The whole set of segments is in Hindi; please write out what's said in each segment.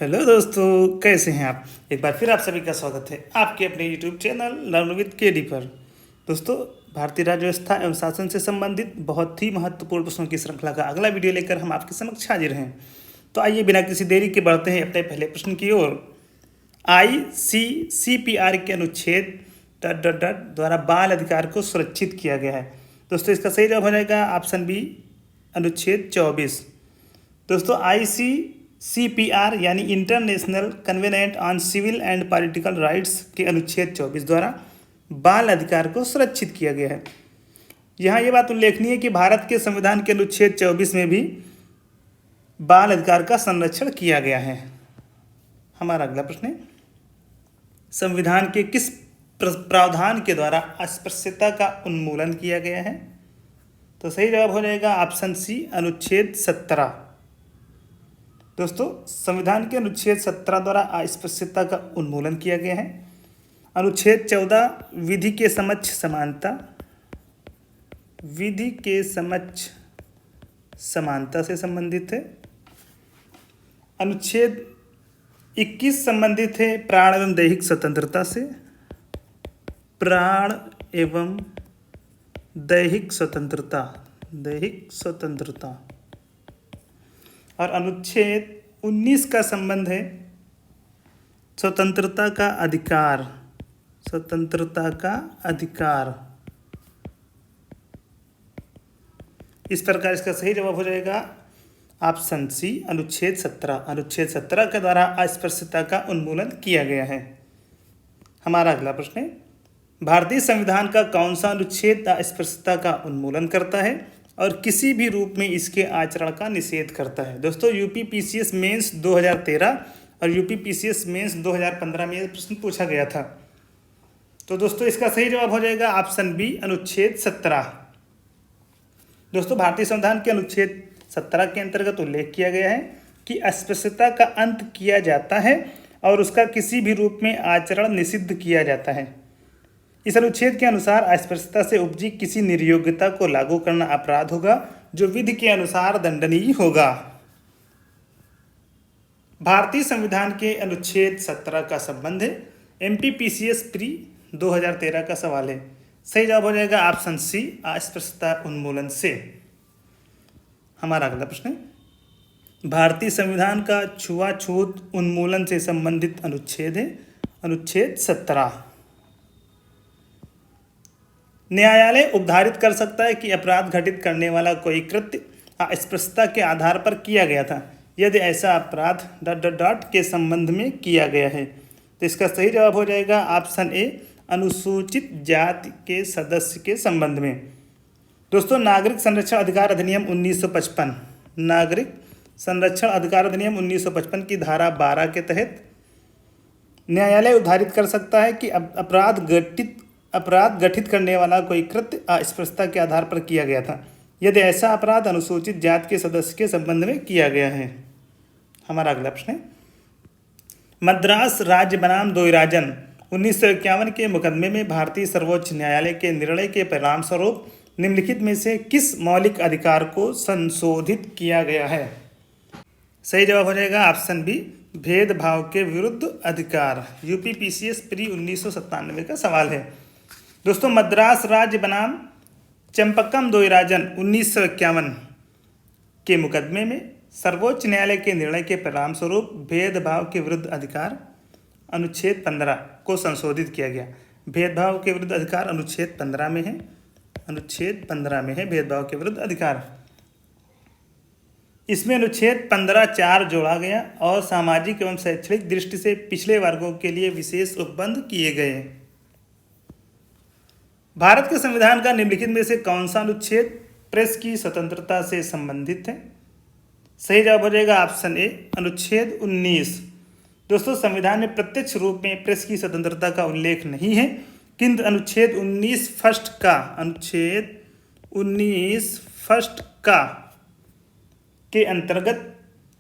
हेलो दोस्तों, कैसे हैं आप। एक बार फिर आप सभी का स्वागत है आपके अपने YouTube channel learn with KD पर। दोस्तों, भारतीय राज्य व्यवस्था एवं शासन से संबंधित बहुत ही महत्वपूर्ण प्रश्नों की श्रृंखला का अगला वीडियो लेकर हम आपके समक्ष हाजिर हैं। तो आइए बिना किसी देरी के बढ़ते हैं अपने पहले प्रश्न की ओर। ICCPR के अनुच्छेद द्वारा बाल अधिकार को सुरक्षित किया गया है। दोस्तों, इसका सही जवाब हो जाएगा ऑप्शन बी, अनुच्छेद 24। दोस्तों, ICCPR यानी international covenant on civil and political rights के अनुच्छेद 24 द्वारा बाल अधिकार को सुरक्षित किया गया है। यहाँ ये बात उल्लेखनीय है कि भारत के संविधान के अनुच्छेद 24 में भी बाल अधिकार का संरक्षण किया गया है। हमारा अगला प्रश्न है, संविधान के किस प्रावधान के द्वारा अस्पृश्यता का उन्मूलन किया गया है। तो सही जवाब हो जाएगा ऑप्शन सी, अनुच्छेद 17। दोस्तों, संविधान के अनुच्छेद 17 द्वारा अस्पृश्यता का उन्मूलन किया गया है। अनुच्छेद 14 विधि के समक्ष समानता, विधि के समक्ष समानता से संबंधित है। अनुच्छेद 21 संबंधित है प्राण एवं दैहिक स्वतंत्रता से, प्राण एवं दैहिक स्वतंत्रता, दैहिक स्वतंत्रता। और अनुच्छेद 19 का संबंध है स्वतंत्रता का अधिकार, स्वतंत्रता का अधिकार। इस प्रकार इसका सही जवाब हो जाएगा ऑप्शन सी, अनुच्छेद 17। अनुच्छेद 17 के द्वारा अस्पृश्यता का उन्मूलन किया गया है। हमारा अगला प्रश्न है, भारतीय संविधान का कौन सा अनुच्छेद अस्पृश्यता का उन्मूलन करता है और किसी भी रूप में इसके आचरण का निषेध करता है। दोस्तों, UPPCS मेंस 2013 और UPPCS मेंस 2015 में यह प्रश्न पूछा गया था। तो दोस्तों, इसका सही जवाब हो जाएगा ऑप्शन बी, अनुच्छेद 17। दोस्तों, भारतीय संविधान के अनुच्छेद 17 के अंतर्गत उल्लेख किया गया है कि अस्पृश्यता का अंत किया जाता है और उसका किसी भी रूप में आचरण निषिद्ध किया जाता है। इस अनुच्छेद के अनुसार अस्पृश्यता से उपजी किसी निर्योग्यता को लागू करना अपराध होगा जो विधि के अनुसार दंडनीय होगा। भारतीय संविधान के अनुच्छेद 17 का संबंध है MPPCS प्री 2013 का सवाल है। सही जवाब हो जाएगा ऑप्शन सी, अस्पृश्यता उन्मूलन से। हमारा अगला प्रश्न है, भारतीय संविधान का छुआछूत उन्मूलन से संबंधित अनुच्छेद है अनुच्छेद 17। न्यायालय उपधारित कर सकता है कि अपराध घटित करने वाला कोई कृत्य अस्पृश्यता के आधार पर किया गया था यदि ऐसा अपराध ... के संबंध में किया गया है। तो इसका सही जवाब हो जाएगा ऑप्शन ए, अनुसूचित जाति के सदस्य के संबंध में। दोस्तों, नागरिक संरक्षण अधिकार अधिनियम 1955, नागरिक संरक्षण अधिकार अधिनियम 1955 की धारा 12 के तहत न्यायालय उद्धारित कर सकता है कि अपराध गठित करने वाला कोई कृत्य अस्पृश्यता के आधार पर किया गया था यदि ऐसा अपराध अनुसूचित जाति के सदस्य के संबंध में किया गया है। हमारा अगला प्रश्न है, मद्रास राज्य बनाम दोयराजन 1951 के मुकदमे में भारतीय सर्वोच्च न्यायालय के निर्णय के परिणाम स्वरूप निम्नलिखित में से किस मौलिक अधिकार को संशोधित किया गया है। सही जवाब हो जाएगा ऑप्शन बी, भेदभाव के विरुद्ध अधिकार। UPPCS प्री 1997 का सवाल है। दोस्तों, मद्रास राज्य बनाम चंपक्कम दोयराजन 1951 के मुकदमे में सर्वोच्च न्यायालय के निर्णय के परिणाम स्वरूप भेदभाव के विरुद्ध अधिकार अनुच्छेद 15 को संशोधित किया गया। भेदभाव के विरुद्ध अधिकार अनुच्छेद 15 में है, अनुच्छेद 15 में है भेदभाव के विरुद्ध अधिकार। इसमें अनुच्छेद 15(4) जोड़ा गया और सामाजिक एवं शैक्षणिक दृष्टि से पिछड़े वर्गों के लिए विशेष उपबंध किए गए। भारत के संविधान का निम्नलिखित में से कौन सा अनुच्छेद प्रेस की स्वतंत्रता से संबंधित है। सही जवाब हो जाएगा ऑप्शन ए, अनुच्छेद 19। दोस्तों, संविधान में प्रत्यक्ष रूप में प्रेस की स्वतंत्रता का उल्लेख नहीं है, किंतु अनुच्छेद 19 फर्स्ट का, अनुच्छेद 19 फर्स्ट का के अंतर्गत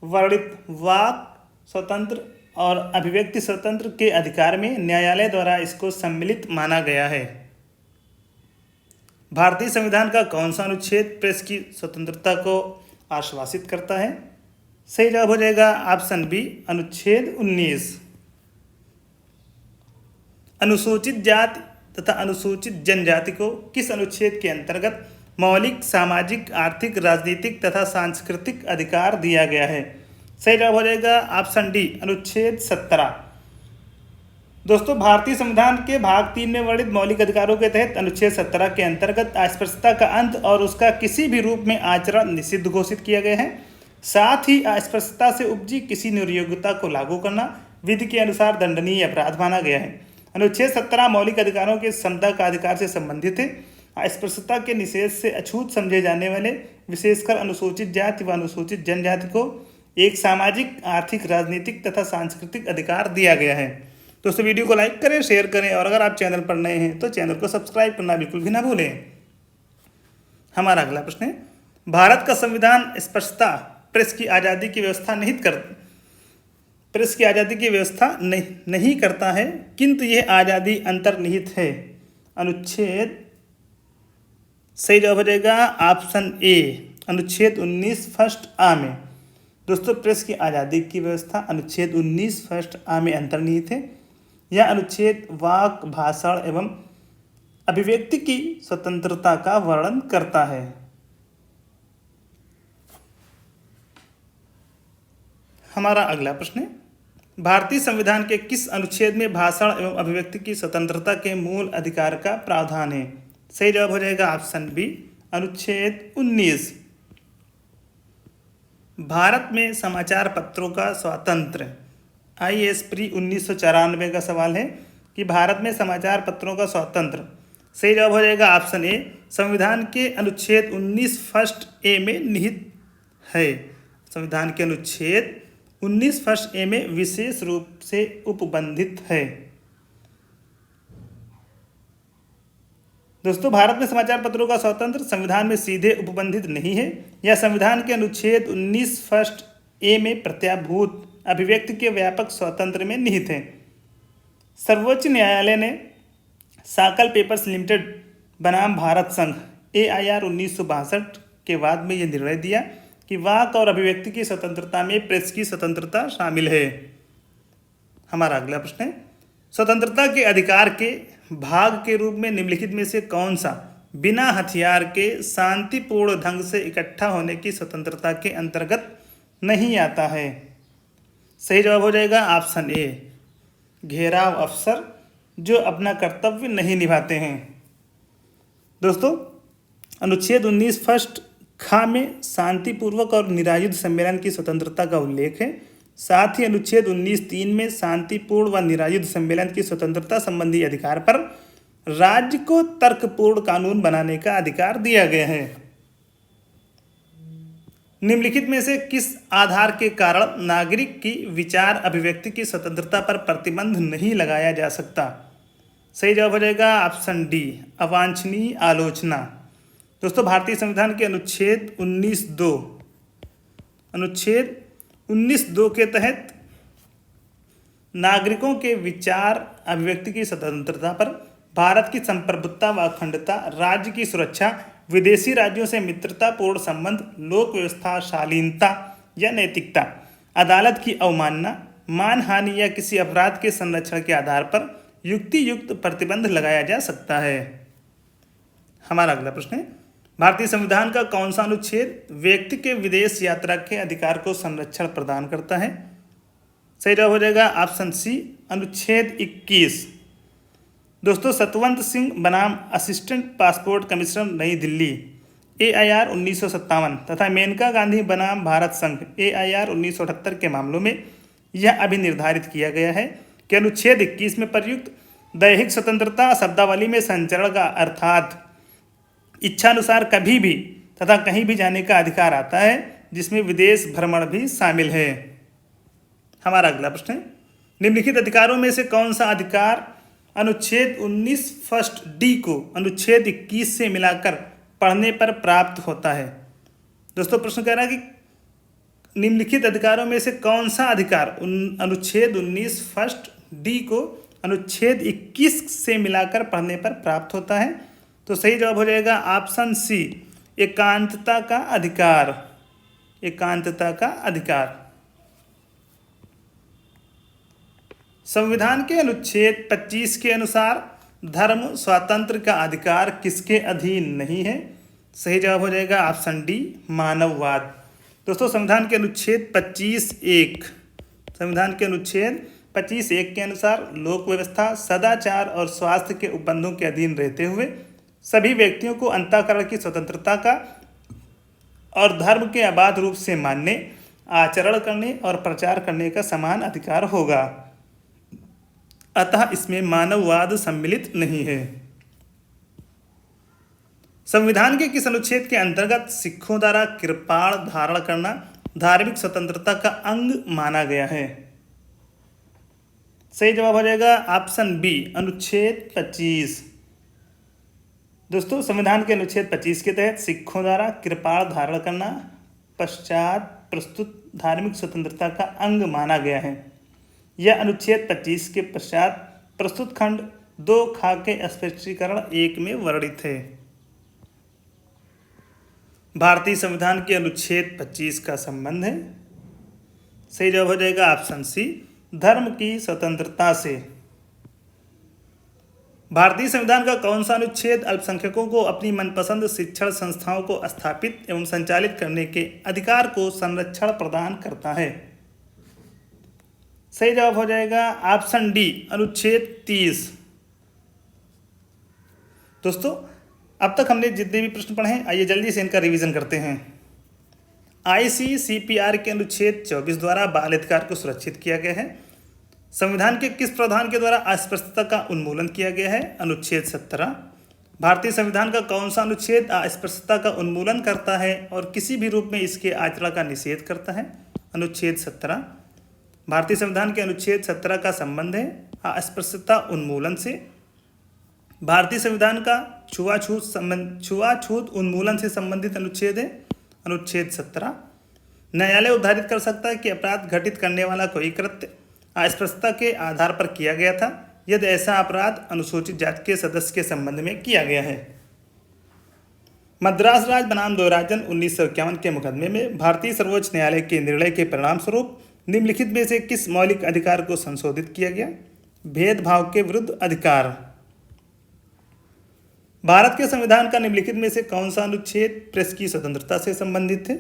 वर्णित वाक स्वतंत्र और अभिव्यक्ति स्वतंत्र के अधिकार में न्यायालय द्वारा इसको सम्मिलित माना गया है। भारतीय संविधान का कौन सा अनुच्छेद प्रेस की स्वतंत्रता को आश्वासित करता है। सही जवाब हो जाएगा ऑप्शन बी अनुच्छेद 19। अनुसूचित जाति तथा अनुसूचित जनजाति को किस अनुच्छेद के अंतर्गत मौलिक सामाजिक आर्थिक राजनीतिक तथा सांस्कृतिक अधिकार दिया गया है? सही जवाब हो जाएगा ऑप्शन डी अनुच्छेद 17। दोस्तों, भारतीय संविधान के भाग 3 में वर्णित मौलिक अधिकारों के तहत अनुच्छेद 17 के अंतर्गत अस्पृश्यता का अंत और उसका किसी भी रूप में आचरण निषिद्ध घोषित किया गया है। साथ ही अस्पृश्यता से उपजी किसी निर्योग्यता को लागू करना विधि के अनुसार दंडनीय अपराध माना गया है। अनुच्छेद 17 मौलिक अधिकारों के समता का अधिकार से संबंधित है। अस्पृश्यता के निषेध से अछूत समझे जाने वाले विशेषकर अनुसूचित जाति व अनुसूचित जनजाति को एक सामाजिक आर्थिक राजनीतिक तथा सांस्कृतिक अधिकार दिया गया है। दोस्तों, वीडियो को लाइक करें, शेयर करें और अगर आप चैनल पर नए हैं तो चैनल को सब्सक्राइब करना बिल्कुल भी ना भूलें। हमारा अगला प्रश्न है, भारत का संविधान स्पष्टता प्रेस की आज़ादी की व्यवस्था नहीं करता है, किंतु यह आज़ादी अंतर्निहित है। अनुच्छेद सही जवाब हो जाएगा ऑप्शन ए अनुच्छेद 19 फर्स्ट आ में। दोस्तों, प्रेस की आज़ादी की व्यवस्था अनुच्छेद 19 फर्स्ट आ में अंतर्निहित है। यह अनुच्छेद वाक भाषण एवं अभिव्यक्ति की स्वतंत्रता का वर्णन करता है। हमारा अगला प्रश्न है, भारतीय संविधान के किस अनुच्छेद में भाषण एवं अभिव्यक्ति की स्वतंत्रता के मूल अधिकार का प्रावधान है? सही जवाब हो जाएगा ऑप्शन बी अनुच्छेद 19। भारत में समाचार पत्रों का स्वातंत्र्य IAS प्री 1994 का सवाल है कि भारत में समाचार पत्रों का स्वातंत्र्य। सही जवाब हो जाएगा ऑप्शन ए संविधान के अनुच्छेद 19 फर्स्ट ए में निहित है। संविधान के अनुच्छेद 19 फर्स्ट ए में विशेष रूप से उपबंधित है। दोस्तों, भारत में समाचार पत्रों का स्वतंत्र संविधान में सीधे उपबंधित नहीं है। यह संविधान के अनुच्छेद 19 फर्स्ट ए में प्रत्याभूत अभिव्यक्ति के व्यापक स्वातंत्र्य में निहित है। सर्वोच्च न्यायालय ने साकल पेपर्स लिमिटेड बनाम भारत संघ AIR 1962 के बाद में यह निर्णय दिया कि वाक और अभिव्यक्ति की स्वतंत्रता में प्रेस की स्वतंत्रता शामिल है। हमारा अगला प्रश्न है, स्वतंत्रता के अधिकार के भाग के रूप में निम्नलिखित में से कौन सा बिना हथियार के शांतिपूर्ण ढंग से इकट्ठा होने की स्वतंत्रता के अंतर्गत नहीं आता है? सही जवाब हो जाएगा ऑप्शन ए घेराव अफसर जो अपना कर्तव्य नहीं निभाते हैं। दोस्तों, अनुच्छेद 19 फर्स्ट खा में शांतिपूर्वक और निरायुध सम्मेलन की स्वतंत्रता का उल्लेख है। साथ ही अनुच्छेद 19(3) में शांतिपूर्ण व निरायुध सम्मेलन की स्वतंत्रता संबंधी अधिकार पर राज्य को तर्कपूर्ण कानून बनाने का अधिकार दिया गया है। निम्नलिखित में से किस आधार के कारण नागरिक की विचार अभिव्यक्ति की स्वतंत्रता पर प्रतिबंध नहीं लगाया जा सकता? सही जवाब हो जाएगा ऑप्शन डी अवांछनीय आलोचना। दोस्तों, भारतीय संविधान के अनुच्छेद 19(2) के तहत नागरिकों के विचार अभिव्यक्ति की स्वतंत्रता पर भारत की संप्रभुता व अखंडता, राज्य की सुरक्षा, विदेशी राज्यों से मित्रतापूर्ण संबंध, लोक व्यवस्था, शालीनता या नैतिकता, अदालत की अवमानना, मानहानि या किसी अपराध के संरक्षण के आधार पर युक्ति युक्त प्रतिबंध लगाया जा सकता है। हमारा अगला प्रश्न है, भारतीय संविधान का कौन सा अनुच्छेद व्यक्ति के विदेश यात्रा के अधिकार को संरक्षण प्रदान करता है? सही जवाब हो जाएगा ऑप्शन सी अनुच्छेद 21। दोस्तों, सतवंत सिंह बनाम असिस्टेंट पासपोर्ट कमिश्नर नई दिल्ली AIR 1957 तथा मेनका गांधी बनाम भारत संघ AIR 1978 के मामलों में यह अभी निर्धारित किया गया है कि अनुच्छेद 21 में प्रयुक्त दैहिक स्वतंत्रता शब्दावली में संचरण का अर्थात इच्छानुसार कभी भी तथा कहीं भी जाने का अधिकार आता है, जिसमें विदेश भ्रमण भी शामिल है। हमारा अगला प्रश्न है, निम्नलिखित अधिकारों में से कौन सा अधिकार अनुच्छेद 19 फर्स्ट डी को अनुच्छेद 21 से मिलाकर पढ़ने पर प्राप्त होता है? दोस्तों, प्रश्न कह रहा है कि निम्नलिखित अधिकारों में से कौन सा अधिकार अनुच्छेद 19 फर्स्ट डी को अनुच्छेद 21 से मिलाकर पढ़ने पर प्राप्त होता है? तो सही जवाब हो जाएगा ऑप्शन सी एकांतता का अधिकार। एकांतता का अधिकार। संविधान के अनुच्छेद 25 के अनुसार धर्म स्वातंत्र्य का अधिकार किसके अधीन नहीं है? सही जवाब हो जाएगा ऑप्शन डी, मानववाद। दोस्तों संविधान के अनुच्छेद 25(1) संविधान के अनुच्छेद 25(1) के अनुसार लोक व्यवस्था, सदाचार और स्वास्थ्य के उपबंधों के अधीन रहते हुए सभी व्यक्तियों को अंतःकरण की स्वतंत्रता का और धर्म के अबाध रूप से मानने, आचरण करने और प्रचार करने का समान अधिकार होगा। अतः इसमें मानववाद सम्मिलित नहीं है। संविधान के किस अनुच्छेद के अंतर्गत सिखों द्वारा कृपाण धारण करना धार्मिक स्वतंत्रता का अंग माना गया है? सही जवाब हो जाएगा ऑप्शन बी, अनुच्छेद 25। दोस्तों संविधान के अनुच्छेद 25 के तहत सिखों द्वारा कृपाण धारण करना पश्चात प्रस्तुत धार्मिक स्वतंत्रता का अंग माना गया है। यह अनुच्छेद 25 के पश्चात प्रस्तुत खंड 2 खा के स्पष्टीकरण 1 में वर्णित है। भारतीय संविधान के अनुच्छेद 25 का संबंध है। सही जवाब हो जाएगा ऑप्शन सी, धर्म की स्वतंत्रता से। भारतीय संविधान का कौन सा अनुच्छेद अल्पसंख्यकों को अपनी मनपसंद शिक्षण संस्थाओं को स्थापित एवं संचालित करने के अधिकार को संरक्षण प्रदान करता है? सही जवाब हो जाएगा ऑप्शन डी, अनुच्छेद 30। दोस्तों अब तक हमने जितने भी प्रश्न पढ़े हैं, आइए जल्दी से इनका रिवीजन करते हैं। ICCPR के अनुच्छेद 24 द्वारा बाल अधिकार को सुरक्षित किया गया है। संविधान के किस प्रावधान के द्वारा अस्पृश्यता का उन्मूलन किया गया है? अनुच्छेद 17। भारतीय संविधान का कौन सा अनुच्छेद अस्पृश्यता का उन्मूलन करता है और किसी भी रूप में इसके आचरण का निषेध करता है? अनुच्छेद 17। भारतीय संविधान के अनुच्छेद 17 का संबंध है अस्पृश्यता उन्मूलन से। भारतीय संविधान का छुआछूत उन्मूलन से संबंधित अनुच्छेद है अनुच्छेद 17। न्यायालय उद्धारित कर सकता है कि अपराध घटित करने वाला कोई कृत्य अस्पृश्यता के आधार पर किया गया था यदि ऐसा अपराध अनुसूचित जाति के सदस्य के संबंध में किया गया है। मद्रास राज्य बनाम द्वैराजन 1951 के मुकदमे में भारतीय सर्वोच्च न्यायालय के निर्णय के परिणाम स्वरूप निम्नलिखित में से किस मौलिक अधिकार को संशोधित किया गया? भेदभाव के विरुद्ध अधिकार। भारत के संविधान का निम्नलिखित में से कौन सा अनुच्छेद प्रेस की स्वतंत्रता से संबंधित है?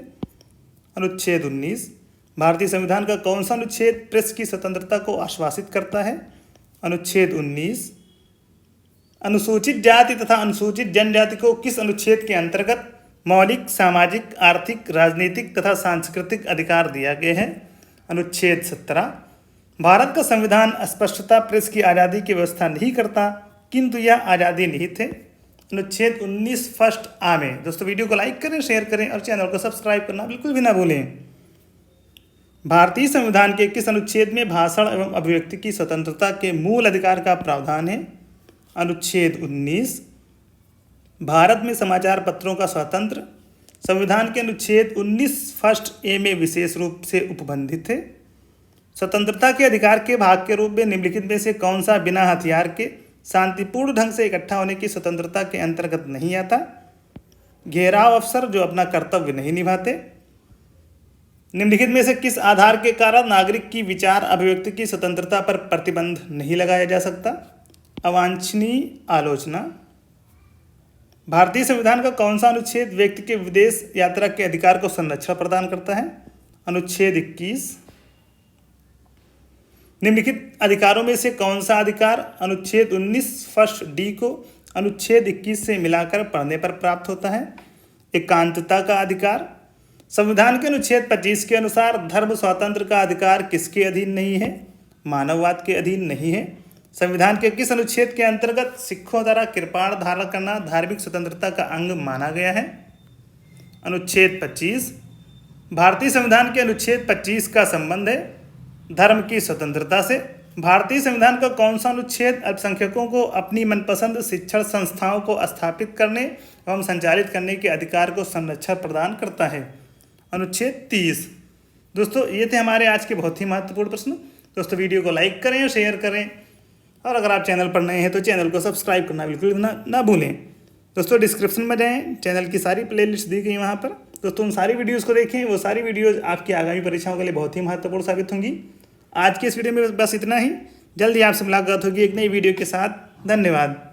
अनुच्छेद 19। भारतीय संविधान का कौन सा अनुच्छेद प्रेस की स्वतंत्रता को आश्वासित करता है? अनुच्छेद 19। अनुसूचित जाति तथा अनुसूचित जनजाति को किस अनुच्छेद के अंतर्गत मौलिक सामाजिक, आर्थिक, राजनीतिक तथा सांस्कृतिक अधिकार दिया गया है? अनुच्छेद 17। भारत का संविधान अस्पष्टता प्रेस की आज़ादी की व्यवस्था नहीं करता किंतु यह आज़ादी निहित है? अनुच्छेद 19 फर्स्ट आ में। दोस्तों वीडियो को लाइक करें, शेयर करें और चैनल को सब्सक्राइब करना बिल्कुल भी ना भूलें। भारतीय संविधान के किस अनुच्छेद में भाषण एवं अभिव्यक्ति की स्वतंत्रता के मूल अधिकार का प्रावधान है? अनुच्छेद 19। भारत में समाचार पत्रों का स्वातंत्र्य संविधान के अनुच्छेद 19 फर्स्ट ए में विशेष रूप से उपबंधित है। स्वतंत्रता के अधिकार के भाग के रूप में निम्नलिखित में से कौन सा बिना हथियार के शांतिपूर्ण ढंग से इकट्ठा होने की स्वतंत्रता के अंतर्गत नहीं आता? घेराव अफसर जो अपना कर्तव्य नहीं निभाते। निम्नलिखित में से किस आधार के कारण नागरिक की विचार अभिव्यक्ति की स्वतंत्रता पर प्रतिबंध नहीं लगाया जा सकता? अवांछनीय आलोचना। भारतीय संविधान का कौन सा अनुच्छेद व्यक्ति के विदेश यात्रा के अधिकार को संरक्षण प्रदान करता है? अनुच्छेद 21। निम्नलिखित अधिकारों में से कौन सा अधिकार अनुच्छेद 19 फर्स्ट डी को अनुच्छेद 21 से मिलाकर पढ़ने पर प्राप्त होता है? एकांतता का अधिकार। संविधान के अनुच्छेद 25 के अनुसार धर्म स्वातंत्र्य का अधिकार किसके अधीन नहीं है? मानववाद के अधीन नहीं है। संविधान के किस अनुच्छेद के अंतर्गत सिखों द्वारा कृपाण धारण करना धार्मिक स्वतंत्रता का अंग माना गया है? अनुच्छेद 25। भारतीय संविधान के अनुच्छेद 25 का संबंध है धर्म की स्वतंत्रता से। भारतीय संविधान का कौन सा अनुच्छेद अल्पसंख्यकों को अपनी मनपसंद शिक्षण संस्थाओं को स्थापित करने एवं संचालित करने के अधिकार को संरक्षण प्रदान करता है? अनुच्छेद 30। दोस्तों ये थे हमारे आज के बहुत ही महत्वपूर्ण प्रश्न। दोस्तों वीडियो को लाइक करें और शेयर करें और अगर आप चैनल पर नए हैं तो चैनल को सब्सक्राइब करना बिल्कुल ना भूलें। दोस्तों डिस्क्रिप्शन में जाएं, चैनल की सारी प्लेलिस्ट दी गई वहाँ पर, दोस्तों उन सारी वीडियोज़ को देखें, वो सारी वीडियोज़ आपकी आगामी परीक्षाओं के लिए बहुत ही महत्वपूर्ण साबित होंगी। आज की इस वीडियो में बस इतना ही। जल्दी आपसे मुलाकात होगी एक नई वीडियो के साथ। धन्यवाद।